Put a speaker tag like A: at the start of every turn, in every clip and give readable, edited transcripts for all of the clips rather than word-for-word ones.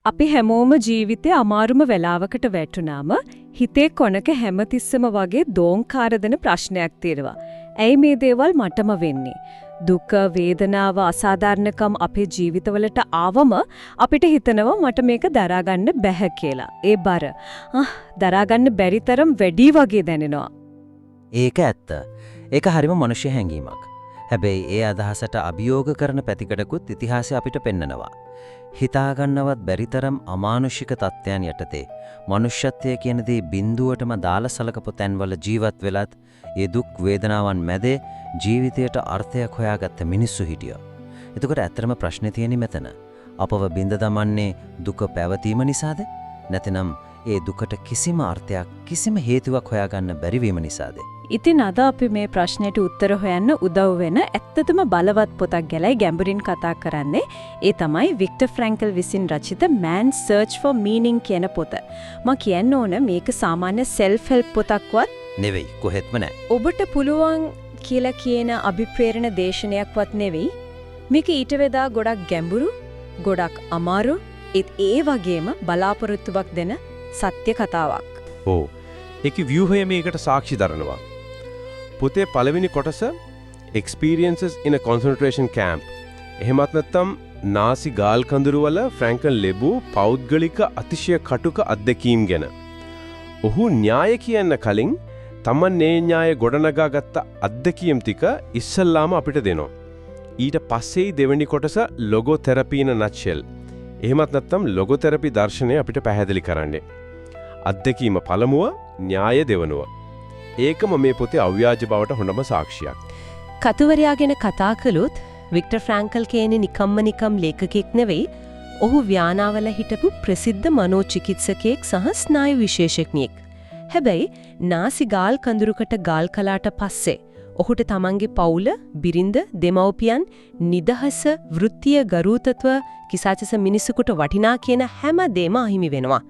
A: අපි හැමෝම ජීවිතේ අමාරුම වෙලාවකට වැටුනාම හිතේ කොනක හැමතිස්සම වගේ දෝංකාර දෙන ප්‍රශ්නයක් තියෙනවා. ඇයි මේ දේවල් මටම වෙන්නේ? දුක, වේදනාව, අසාධාරණකම් අපේ ජීවිතවලට ආවම අපිට හිතනවා මට මේක දරා ගන්න බැහැ කියලා. ඒ බර දරා ගන්න බැරි තරම් වැඩි වගේ දැනෙනවා.
B: ඒක ඇත්ත. ඒක හරිම මනුෂ්‍ය හැඟීමක්. හැබැයි ඒ අදහසට අභියෝග කරන පැතිකඩකුත් ඉතිහාසය අපිට පෙන්නනවා. හිතා ගන්නවත් බැරිතරම් අමානුෂික තත්ත්වයන් යටතේ මනුෂ්‍යත්වය කියන දේ බිඳුවටම දාලා සලකපු තැන්වල ජීවත් වෙලත් ඒ දුක් වේදනාවන් මැදේ ජීවිතයට අර්ථයක් හොයාගත්ත මිනිස්සු හිටියා. එතකොට ඇත්තටම ප්‍රශ්නේ තියෙන්නේ මෙතන. අපව බිඳ දමන්නේ දුක පැවතීම නිසාද? නැතිනම් ඒ දුකට කිසිම අර්ථයක් කිසිම හේතුවක් හොයාගන්න බැරි වීම නිසාද?
A: ඉතින් අද අපි මේ ප්‍රශ්නෙට උත්තර හොයන්න උදව් වෙන ඇත්තටම බලවත් පොතක් ගැලයි ගැඹුරින් කතා කරන්නේ. ඒ තමයි වික්ටර් ෆ්‍රැන්කල් විසින් රචිත Man's Search for Meaning කියන පොත. මම කියන්න ඕන මේක සාමාන්‍ය self help පොතක්වත්
B: නෙවෙයි, කොහෙත්ම නෑ.
A: ඔබට පුළුවන් කියලා කියන අභිප්‍රේරණ දේශනයක්වත් නෙවෙයි. මේක ඊට වඩා ගොඩක් ගැඹුරු, ගොඩක් අමාරු, ඒ වගේම බලාපොරොත්තුවක් දෙන සත්‍ය කතාවක්.
C: ඔව්. ඒකේ ව්‍යුහය මේකට සාක්ෂි දරනවා. පොතේ පළවෙනි කොටස Experiences in a Concentration Camp. එහෙමත් නැත්නම් නාසි ගාල් කඳුරු වල ෆ්‍රැන්කල් ලැබූ පෞද්ගලික අතිශය කටුක අත්දැකීම් ගැන. ඔහු න්‍යාය කියන්න කලින් තමන් මේ න්‍යාය ගොඩනගාගත්ත අත්දැකීම් ටික ඉස්සල්ලාම අපිට දෙනවා. ඊට පස්සේ දෙවෙනි කොටස ලොගෝതെරපි in a nutshell. එහෙමත් නැත්නම් ලොගෝതെරපි දර්ශනය අපිට පැහැදිලි කරන්නේ. අත්දැකීම පළමුව, න්‍යාය දෙවනුව. ඒකම මේ පොතේ අව්‍යාජ බවට හොඳම සාක්ෂියක්.
D: කතුවරයා ගැන කතා කළොත් වික්ටර් ෆ්‍රැන්කල් කියන්නේ නිකම් ලේඛකෙක් නෙවෙයි. ඔහු ව්‍යානාවල හිටපු ප්‍රසිද්ධ මනෝචිකිත්සකයෙක් සහ ස්නායු විශේෂඥයෙක්. හැබැයි නාසි ගාල් කඳුරුකට ගාල් කලාට පස්සේ ඔහුට තමන්ගේ පවුල, බිරිඳ, දෙමව්පියන්, නිදහස, වෘත්තීය ගරුතත්ව, කිසාචස මිනිසෙකුට වටිනා කියන හැම දෙම අහිමි වෙනවා.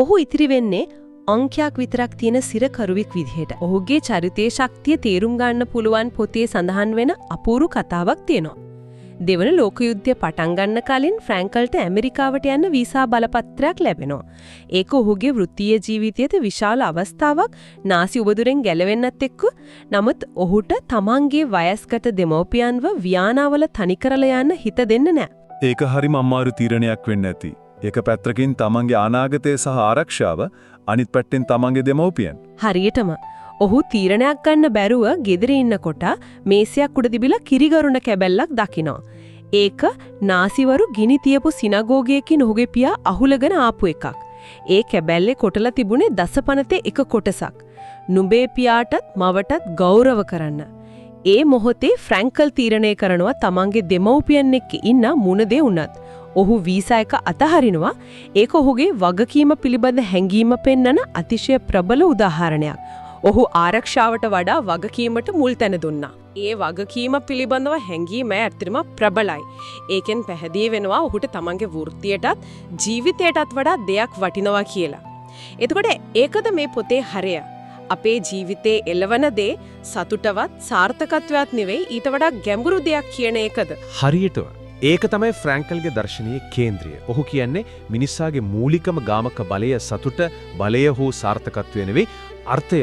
D: ඔහු ඉතිරි වෙන්නේ අංකයක් විතරක් තියෙන සිරකරුවෙක් විදිහට. ඔහුගේ චරිතයේ ශක්තිය තේරුම් ගන්න පුළුවන් පොතේ සඳහන් වෙන අපූර්ව කතාවක් තියෙනවා. දෙවන ලෝක යුද්ධය පටන් ගන්න කලින් ෆ්‍රැන්කල්ට ඇමරිකාවට යන්න වීසා බලපත්‍රයක් ලැබෙනවා. ඒක ඔහුගේ වෘත්තීය ජීවිතයේ විශාල අවස්ථාවක් නාසි උබදුරෙන් ගැලවෙන්නත් එක්ක. නමුත් ඔහුට තමන්ගේ වයස්ගත දෙමව්පියන්ව වියානාවල තනි කරලා යන්න හිත දෙන්න නැහැ.
E: ඒක හරිම අමාරු තීරණයක් වෙන්න ඇති. එක පැත්තකින් තමන්ගේ අනාගතය සහ ආරක්ෂාව, අනිත් පැත්තෙන් තමන්ගේ දෙමව්පියන්.
D: හරියටම ඔහු තීරණයක් ගන්න බැරුව ගෙදර ඉන්නකොට මේසයක් උඩ තිබිලා කිරිගරුණ කැබැල්ලක් දකිනවා. ඒක නාසිවරු ගිනි තියපු සිනගෝගයකින් ඔහුගේ පියා අහුලගෙන ආපු එකක්. ඒ කැබැල්ලේ කොටලා තිබුණේ දසපනතේ එක කොටසක්. නුඹේ පියාටත් මවටත් ගෞරව කරන්න. ඒ මොහොතේ ෆ්‍රැන්කල් තීරණය කරනවා තමන්ගේ දෙමව්පියන් එක්ක ඉන්න මොන දේ වුණත් ඔහු වීසා එක අතහරිනවා. ඒක ඔහුගේ වගකීම පිළිබඳ හැඟීම පෙන්වන අතිශය ප්‍රබල උදාහරණයක්. ඔහු ආරක්ෂාවට වඩා වගකීමට මුල් තැන දුන්නා. ඒ වගකීම පිළිබඳව හැඟීම ඇත්තටම ප්‍රබලයි. ඒකෙන් පැහැදිලි වෙනවා ඔහුට තමන්ගේ වෘත්තියටත් ජීවිතයටත් වඩා දෙයක් වටිනවා කියලා. එතකොට ඒකද මේ පොතේ හරය. අපේ ජීවිතේ එළවන දේ සතුටවත් සාර්ථකත්වයක් නෙවෙයි, ඊට වඩා ගැඹුරු දෙයක් කියන එකද?
C: හරියටම. ඒක තමයි ෆ්‍රැන්කල්ගේ දර්ශනීය කේන්ද්‍රය. ඔහු කියන්නේ මිනිස්සාගේ මූලිකම ගාමක බලය සතුට, බලය හෝ සාර්ථකත්වය නෙවෙයි, අර්ථය,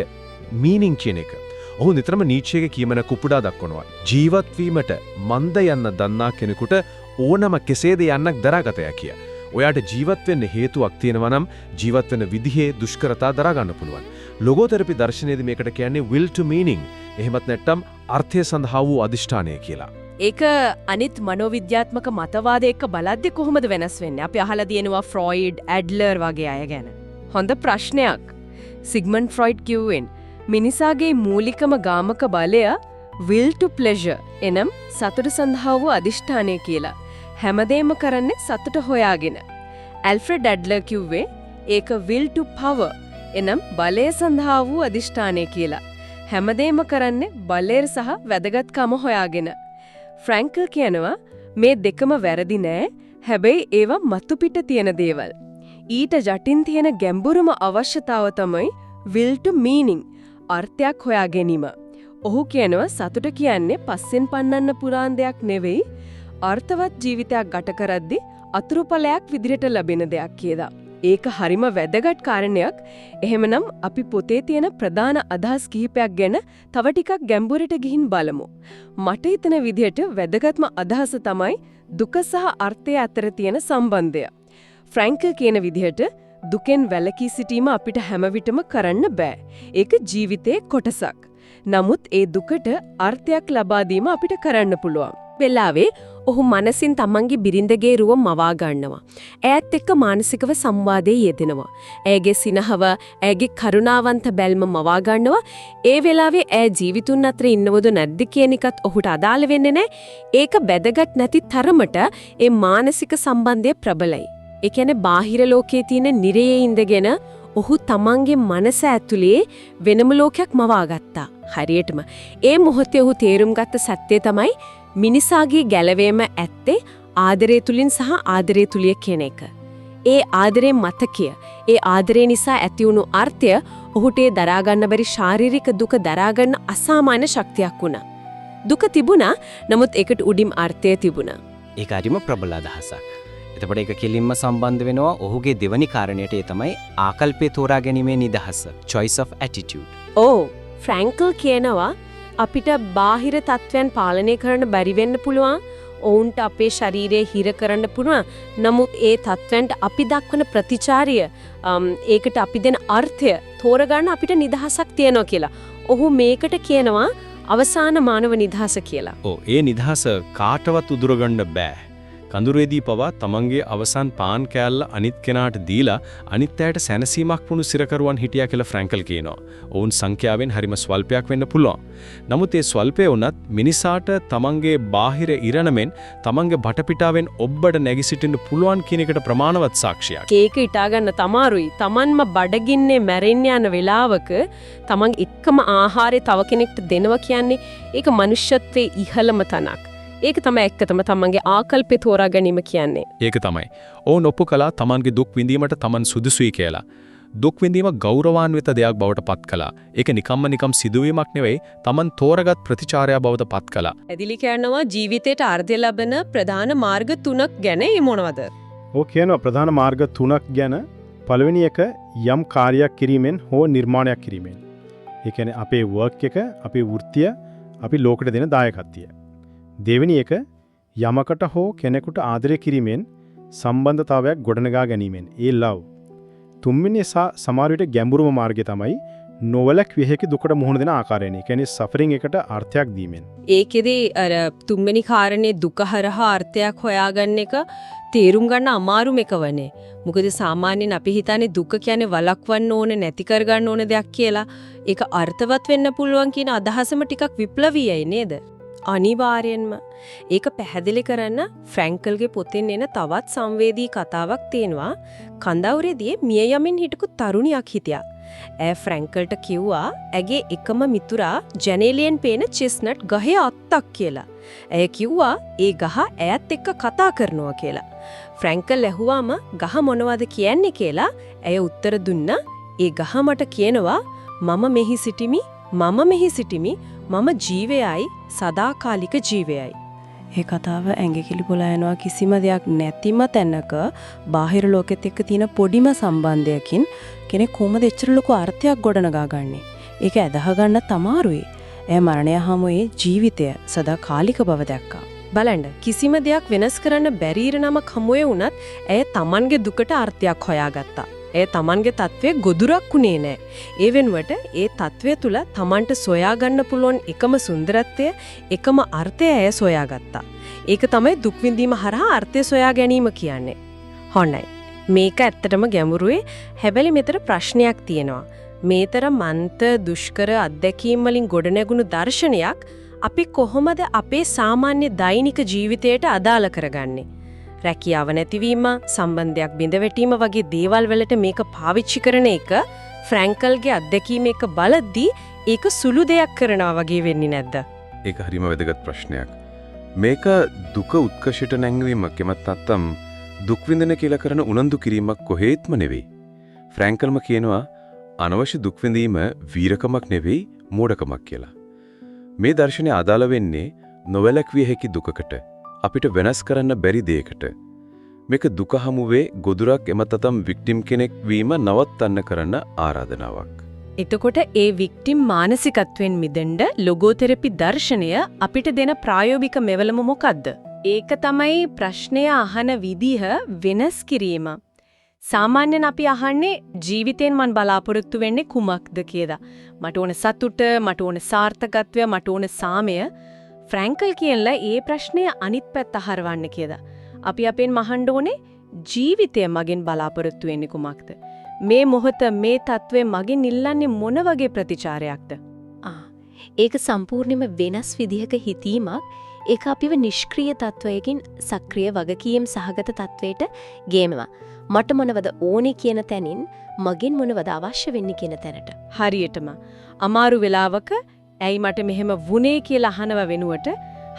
C: මීනින් කියන එක. ඔහු නිතරම නීචේගේ කියමන කුපුඩා දක්වනවා. ජීවත් වීමට මන්ද යන්න දන්නා කෙනෙකුට ඕනම කෙසේද යන්නක් දරාගත හැකිය. ඔයාට ජීවත් වෙන්න හේතුවක් තියෙනවා නම් ජීවත් වෙන විදිහේ දුෂ්කරතා දරා ගන්න පුළුවන්. ලොගෝതെරපි දර්ශනයේදී මේකට කියන්නේ will to meaning. එහෙමත් නැත්නම් අර්ථය සඳහා වූ අදිෂ්ඨානය කියලා.
D: ඒක අනිත් මනෝවිද්‍යාත්මක මතවාද එක්ක බලද්දි කොහොමද වෙනස් වෙන්නේ? අපි අහලා තියෙනවා ෆ්‍රොයිඩ්, ඇඩ්ලර් වගේ අය ගැන. හොඳ ප්‍රශ්නයක්. සිග්මන්ඩ් ෆ්‍රොයිඩ් කිව්වෙන් මිනිසාගේ මූලිකම ගාමක බලය will to pleasure එනම් සතුට සඳහා වූ අදිෂ්ඨානය කියලා. හැමදේම කරන්නේ සතුට හොයාගෙන. ඇල්ෆ්‍රෙඩ් ඇඩ්ලර් කිව්වේ ඒක will to power එනම් බලය සඳහා වූ අදිෂ්ඨානය කියලා. හැමදේම කරන්නේ බලය සහ වැදගත්කම හොයාගෙන. ෆ්‍රැන්කල් කියනවා මේ දෙකම වැරදි නෑ. හැබැයි ඒවා මතු පිට තියෙන දේවල්. ඊට යටින් තියෙන ගැඹුරුම අවශ්‍යතාව තමයි will to meaning, අර්ථයක් හොයා ගැනීම. ඔහු කියනවා සතුට කියන්නේ පස්සෙන් පන්නන්න පුරාන් දෙයක් නෙවෙයි, අර්ථවත් ජීවිතයක් ගත කරද්දී අතුරුඵලයක් විදිහට ලැබෙන දෙයක් කියලා. ඒක හරිම වැදගත් කාරණයක්. එහෙමනම් අපි පොතේ තියෙන ප්‍රධාන අදහස් කිහිපයක් ගැන තව ටිකක් ගැඹුරට ගිහින් බලමු. මට හිතෙන විදිහට වැදගත්ම අදහස තමයි දුක සහ අර්ථය අතර තියෙන සම්බන්ධය. ෆ්‍රැන්කල් කියන විදිහට දුකෙන් වැළකී සිටීම අපිට හැම විටම කරන්න බෑ. ඒක ජීවිතයේ කොටසක්. නමුත් ඒ දුකට අර්ථයක් ලබා දීම අපිට කරන්න පුළුවන්. වෙලාවේ ඔහු මනසින් තමන්ගේ බිරිඳගේ රුව මවා ගන්නවා. ඈත් එක්ක මානසිකව සංවාදයේ යෙදෙනවා. ඇයගේ සිනහව, ඇයගේ කරුණාවන්ත බැල්ම මවා ගන්නවා. ඒ වෙලාවේ ඇය ජීවිතුන් අතර ඉන්නවද නැද්ද කියන එකත් ඔහුට අදාළ වෙන්නේ නැහැ. ඒක බැදගත් නැති තරමට ඒ මානසික සම්බන්ධය ප්‍රබලයි. ඒ කියන්නේ බාහිර ලෝකයේ තියෙන නිරයේ ඉඳගෙන ඔහු තමන්ගේ මනස ඇතුලේ වෙනම ලෝකයක් මවා ගත්තා. හරියටම ඒ මොහොතේ ඔහු තේරුම් ගත්ත සත්‍යය තමයි මිනිසාගේ ගැලවීම ඇත්තේ ආදරය තුලින් සහ ආදරය තුලිය කියන එක. ඒ ආදරේ මතකය, ඒ ආදරේ නිසා ඇති වුණු අර්ථය ඔහුට ඒ දරා ගන්න බැරි ශාරීරික දුක දරා ගන්න අසාමාන්‍ය ශක්තියක් වුණා. දුක තිබුණා, නමුත් ඒකට උඩින් අර්ථය තිබුණා.
B: ඒක හරිම ප්‍රබල අදහසක්. එතකොට ඒක කෙලින්ම සම්බන්ධ වෙනවා ඔහුගේ දෙවනි කාරණයට, ඒ තමයි ආකල්පේ තෝරා ගැනීමේ නිදහස, choice of attitude.
D: ෆ්‍රැන්කල් කියනවා අපිට බාහිර තත්ත්වයන් පාලනය කරන්න බැරි වෙන්න පුළුවන්. ඔවුන්ට අපේ ශරීරය හිර කරන්න පුළුවන්. නමුත් ඒ තත්ත්වයන්ට අපි දක්වන ප්‍රතිචාරය, ඒකට අපි දෙන අර්ථය තෝරගන්න අපිට නිදහසක් තියෙනවා කියලා. ඔහු මේකට කියනවා අවසාන මානව නිදහස කියලා.
E: ඒ නිදහස කාටවත් උදුරගන්න බෑ. කඳුරේදී පවා තමන්ගේ අවසන් පාන් කෑල්ල අනිත් කෙනාට දීලා අනිත් අයට සැනසීමක් වුණු සිරකරුවන් හිටියා කියලා ෆ්‍රැන්කල් කියනවා. ඔවුන් සංඛ්‍යාවෙන් හරිම ස්වල්පයක් වෙන්න පුළුවන්. නමුත් ඒ ස්වල්පය වුණත් මිනිසාට තමන්ගේ බාහිර ඉරණමෙන් තමන්ගේ බටපිටාවෙන් ඔබ්බට නැගී සිටින්න පුළුවන් කියන එකට ප්‍රමාණවත් සාක්ෂියක්.
D: ඒක හිතා ගන්න තමාරුයි. තමන්ම බඩගින්නේ මැරෙන්න යන වෙලාවක තමන් එක්කම ආහාරය තව කෙනෙක්ට දෙනවා කියන්නේ ඒක මනුෂ්‍යත්වයේ ඉහළම තනක්. ඒක තමයි එක්කතම තමන්ගේ ආකල්පේ තෝරා ගැනීම කියන්නේ.
E: ඒක තමයි. ඔවුන් ඔප්පු කළා තමන්ගේ දුක් විඳීමට තමන් සුදුසුයි කියලා. දුක් විඳීම ගෞරවාන්විත දෙයක් බවට පත් කළා. ඒක නිකම් සිදුවීමක් නෙවෙයි, තමන් තෝරගත් ප්‍රතිචාරය බවට පත් කළා.
D: ඇදිලි කියනවා ජීවිතයට අර්ථය ලබන ප්‍රධාන මාර්ග 3ක් ගැන මොනවද?
F: කියනවා ප්‍රධාන මාර්ග 3ක් ගැන. පළවෙනි එක යම් කාර්යයක් කිරීමෙන් හෝ නිර්මාණයක් කිරීමෙන්. ඒ කියන්නේ අපේ වර්ක් එක, අපේ වෘත්තිය, අපි ලෝකෙට දෙන දායකත්වය. දෙවෙනි එක යමකට හෝ කෙනෙකුට ආදරය කිරීමෙන් සම්බන්ධතාවයක් ගොඩනගා ගැනීමෙන්. ඒ ලව්. තුන්වෙනි සමහර විට ගැඹුරුම මාර්ගය තමයි නොවැළක්විය හැකි දුකට මුහුණ දෙන ආකාරයෙන්. ඒ කියන්නේ සෆරින් එකට අර්ථයක් දීමෙන්.
D: ඒකෙදි අර තුන්වෙනි කාරණේ දුක හරහා අර්ථයක් හොයාගන්න එක තේරුම් ගන්න අමාරුම එක වනේ. මොකද සාමාන්‍යයෙන් අපි හිතන්නේ දුක කියන්නේ වළක්වන්න ඕන, නැති කරගන්න ඕන දෙයක් කියලා. ඒක අර්ථවත් වෙන්න පුළුවන් කියන අදහසම ටිකක් විප්ලවීයයි නේද? අනිවාර්යෙන්ම ඒක පැහැදිලි කරන්න ෆ්‍රැන්කල්ගේ පොතෙන් එන තවත් සංවේදී කතාවක් තියෙනවා. කඳවුරේදී මිය යමින් හිටපු තරුණියක් හිටියා. ඇය ෆ්‍රැන්කල්ට කිව්වා ඇගේ එකම මිතුරා ජනේලියෙන් පේන චෙස්නට් ගහේ අත්තක් කියලා. ඇය කිව්වා ඒ ගහ ඇයත් එක්ක කතා කරනවා කියලා. ෆ්‍රැන්කල් ඇහුවාම ගහ මොනවද කියන්නේ කියලා ඇය උත්තර දුන්නා. ඒ ගහ මට කියනවා මම මෙහි සිටිමි, මම මෙහි සිටිමි, මම ජීවයයි, සදාකාලික ජීවයයි. ඒ කතාව ඇඟකිලි පොලා යනවා කිසිම දෙයක් නැතිම තැනක බාහිර ලෝකෙත් එක්ක තියෙන පොඩිම සම්බන්ධයකින් කෙනෙක් කොහොමද එච්චර ලොකු අර්ථයක් ගොඩනගා ගන්නෙ? ඒක ඇදහ ගන්න තමාරුයි. එය මරණය හැමෝයේ ජීවිතය සදාකාලික බව දැක්කා. බලන්න කිසිම දෙයක් වෙනස් කරන්න බැරි ඉරණමක් හමුවේ වුණත් ඇය Tamanගේ දුකට අර්ථයක් හොයාගත්තා. ඒ තමන්ගේ තත්වයේ ගොදුරක් උනේ නැහැ. ඒ වෙනුවට ඒ තත්වය තුල තමන්ට සොයා ගන්න පුළුවන් එකම සුන්දරත්වය, එකම අර්ථය ඇය සොයාගත්තා. ඒක තමයි දුක් විඳීම හරහා අර්ථය සොයා ගැනීම කියන්නේ. හොඳයි. මේක ඇත්තටම ගැඹුරුයි. හැබැයි මෙතන ප්‍රශ්නයක් තියෙනවා. මේතර මන්ත දුෂ්කර අත්දැකීම් වලින් ගොඩනැගුණු දර්ශනයක් අපි කොහොමද අපේ සාමාන්‍ය දෛනික ජීවිතයට අදාළ කරගන්නේ? රැකියාව නැතිවීම, සම්බන්ධයක් බිඳවැටීම වගේ දේවල් වලට මේක පාවිච්චි කරන එක ෆ්‍රැන්කල්ගේ අත්දැකීම එක බලද්දී ඒක සුළු දෙයක් කරනවා වගේ වෙන්නේ නැද්ද?
C: ඒක හරිම වැදගත් ප්‍රශ්නයක්. මේක දුක උත්කර්ෂයට නැංවීමක් එමත් නැත්නම් දුක් විඳින කියලා කරන උනන්දු කිරීමක් කොහෙත්ම නෙවෙයි. ෆ්‍රැන්කල්ම කියනවා අනවශ්‍ය දුක් විඳීම වීරකමක් නෙවෙයි මෝඩකමක් කියලා. මේ දර්ශනය අදාළ වෙන්නේ නොවැළක්විය හැකි දුකකට, අපිට වෙනස් කරන්න බැරි දෙයකට. මේක දුක හමුවේ ගොදුරක් එමතතම් වික්ටිම් කෙනෙක් වීම නවත්තන්න කරන්න ආරාධනාවක්.
D: එතකොට ඒ වික්ටිම් මානසිකත්වෙන් මිදෙන්න ලොගෝതെරපි දර්ශනය අපිට දෙන ප්‍රායෝගික මෙවලම මොකද්ද? ඒක තමයි ප්‍රශ්නය අහන විදිහ වෙනස් කිරීම. සාමාන්‍යයෙන් අපි අහන්නේ ජීවිතෙන් මන් බලාපොරොත්තු වෙන්නේ කුමක්ද කියලා. මට ඕන සතුට, මට ඕන සාර්ථකත්වය, මට ඕන සාමය. ෆ්‍රැන්කල් කියනලා ඒ ප්‍රශ්නය අනිත් පැත්ත හරවන්න කියලා. අපි අපෙන් මහන්න ඕනේ ජීවිතය මගෙන් බලාපොරොත්තු වෙන්නේ කුමක්ද? මේ මොහොත මේ තත්ත්වය මගෙන් ඉල්ලන්නේ මොන වගේ ප්‍රතිචාරයක්ද?
G: ඒක සම්පූර්ණයෙන්ම වෙනස් විදිහක හිතීමක්. ඒක අපිව නිෂ්ක්‍රීය තත්වයකින් සක්‍රීය වගකීම් සහගත තත්වයට ගේනවා. මට මොනවද ඕනේ කියන තැනින් මගෙන් මොනවද අවශ්‍ය වෙන්නේ කියන තැනට.
D: හරියටම අමාරු වෙලාවක ඇයි මට මෙහෙම වුනේ කියලා අහනව වෙනුවට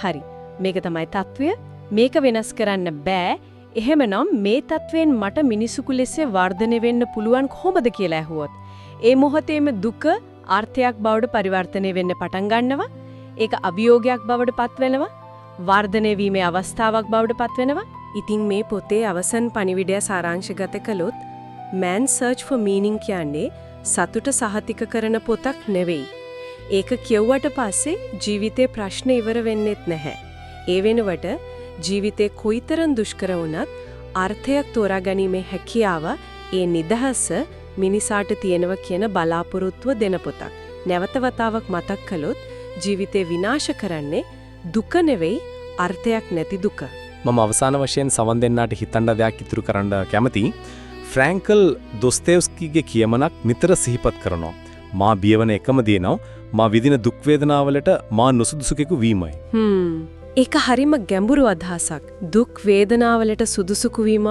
D: හරි මේක තමයි තත්වය, මේක වෙනස් කරන්න බෑ. එහෙමනම් මේ තත්වෙන් මට මිනිසුකු ලෙස වර්ධනය වෙන්න පුළුවන් කොහොමද කියලා ඇහුවොත් ඒ මොහොතේම දුක අර්ථයක් බවට පරිවර්තනය වෙන්න පටන් ගන්නවා. ඒක අභියෝගයක් බවට පත් වෙනවා. වර්ධනය වීමේ අවස්ථාවක් බවට පත් වෙනවා. ඉතින් මේ පොතේ අවසන් පණිවිඩය සාරාංශගත කළොත් Man Search for Meaning කියන්නේ සතුට සහතික කරන පොතක් නෙවෙයි. ඒක කියුවට පස්සේ ජීවිතේ ප්‍රශ්න ඉවර වෙන්නෙත් නැහැ. ඒ වෙනුවට ජීවිතේ කොයිතරම් දුෂ්කර වුණත් අර්ථයක් තෝරාගැනීමේ හැකියාව ඒ නිදහස මිනිසාට තියෙනවා කියන බලාපොරොත්තුව දෙන පොතක්. නැවත වතාවක් මතක් කළොත් ජීවිතේ විනාශ කරන්නේ දුක නෙවෙයි අර්ථයක් නැති දුක.
E: මම අවසාන වශයෙන් සවන් දෙන්නාට හිතන්න දෙයක් ඉතුරු කරන්න කැමතියි. ෆ්‍රැන්කල් දොස්තෙව්ස්කිගේ කියමනක් නිතර සිහිපත් කරනවා. මා බියවන එකම දේ මා විඳින දුක් වේදනාවලට මා නුසුදුසුකෙකු වීමයි.
D: ඒක හරිම ගැඹුරු අදහසක්. දුක් වේදනාවලට සුදුසුකු වීම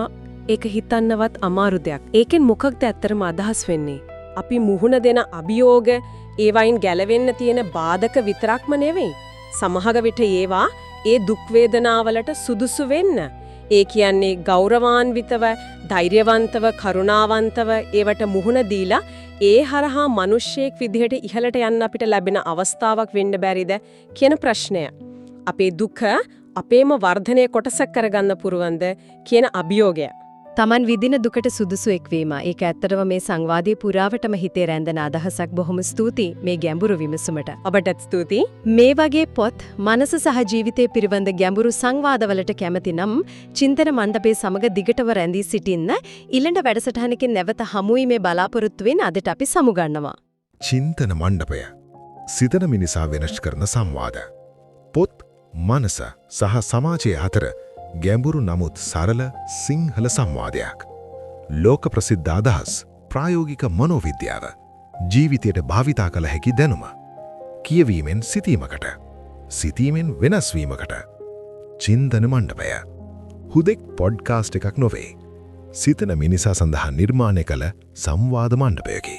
D: ඒක හිතන්නවත් අමාරු දෙයක්. ඒකෙන් මොකක්ද ඇත්තටම අදහස් වෙන්නේ? අපි මුහුණ දෙන අභියෝග ඒවයින් ගැලවෙන්න තියෙන බාධක විතරක්ම නෙවෙයි. සමහර විට ඒවා ඒ දුක් වේදනාවලට සුදුසු වෙන්න. ඒ කියන්නේ ගෞරවාන්විතව, ධෛර්යවන්තව, කරුණාවන්තව ඒවට මුහුණ දීලා ඒ හරහා මිනිස්සෙක් විදිහට ඉහළට යන්න අපිට ලැබෙන අවස්ථාවක් වෙන්න බැරිද කියන ප්‍රශ්නය. අපේ දුක අපේම වර්ධනයේ කොටසක් කරගන්න පුරුවන්ද කියන අභියෝගය.
A: Taman විදින දුකට සුදුසු එක්වීම. ඒක ඇත්තටම මේ සංවාදයේ පුරාවටම හිතේ රැඳෙන අදහසක්. බොහොම ස්තුතියි මේ ගැඹුරු විමසුමට.
D: ඔබටත් ස්තුතියි.
A: මේ වගේ පොත් මනස සහ ජීවිතය පිළිබඳ ගැඹුරු සංවාදවලට කැමති නම් චින්තන මණ්ඩපයේ සමග දිගටම රැඳී සිටින්න ඊළඟ වැඩසටහනකින් නැවත හමුවීමේ බලාපොරොත්තුවෙන් අදට අපි සමුගන්නවා.
H: චින්තන මණ්ඩපය සිතන මිනිසා වෙනස් කරන සංවාද. පොත් මනස සහ සමාජය අතර ගැඹුරු නමුත් සරල සිංහල සංවාදයක්. ලෝක ප්‍රසිද්ධ අදහස්, ප්‍රායෝගික මනෝවිද්‍යාව, ජීවිතයට භාවිතා කළ හැකි දැනුම. කියවීමෙන් සිතීමකට, සිතීමෙන් වෙනස් වීමකට. චින්තන මණ්ඩපය. හුදෙක් පොඩ්කාස්ට් එකක් නොවේ. සිතන මිනිසා සඳහා නිර්මාණය කළ සංවාද මණ්ඩපයකි.